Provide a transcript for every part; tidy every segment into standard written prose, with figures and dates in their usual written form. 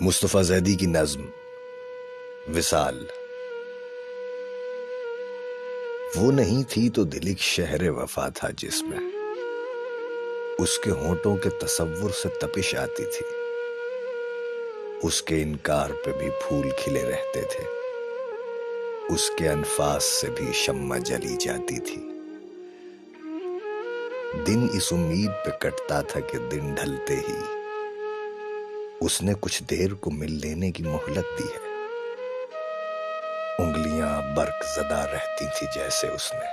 مصطفیٰ زیدی کی نظم وصال۔ وہ نہیں تھی تو دل ایک شہر وفا تھا جس میں اس کے ہونٹوں کے تصور سے تپش آتی تھی، اس کے انکار پہ بھی پھول کھلے رہتے تھے، اس کے انفاس سے بھی شمع جلی جاتی تھی۔ دن اس امید پہ کٹتا تھا کہ دن ڈھلتے ہی اس نے کچھ دیر کو مل لینے کی مہلت دی ہے۔ انگلیاں برق زدہ رہتی تھی جیسے اس نے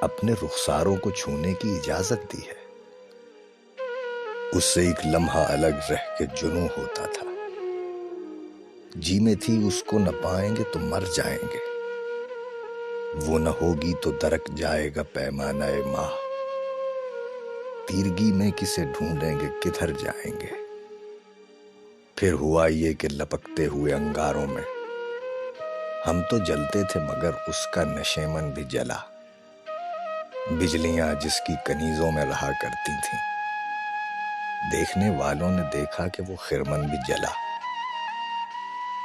اپنے رخساروں کو چھونے کی اجازت دی ہے۔ اس سے ایک لمحہ الگ رہ کے جنوں ہوتا تھا، جی میں تھی اس کو نہ پائیں گے تو مر جائیں گے، وہ نہ ہوگی تو درک جائے گا پیمانہ ماہ، تیرگی میں کسے ڈھونڈیں گے کدھر جائیں گے۔ پھر ہوا یہ کہ لپکتے ہوئے انگاروں میں ہم تو جلتے تھے مگر اس کا نشیمن بھی جلا، بجلیاں جس کی کنیزوں میں رہا کرتی تھیں، دیکھنے والوں نے دیکھا کہ وہ خرمن بھی جلا۔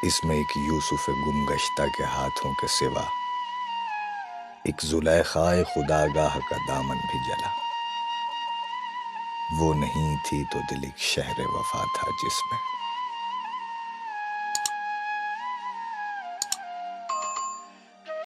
اس میں ایک یوسف گم گشتہ کے ہاتھوں کے سوا ایک زلیخائے خداگاہ کا دامن بھی جلا۔ وہ نہیں تھی تو دل ایک شہر وفا تھا جس میں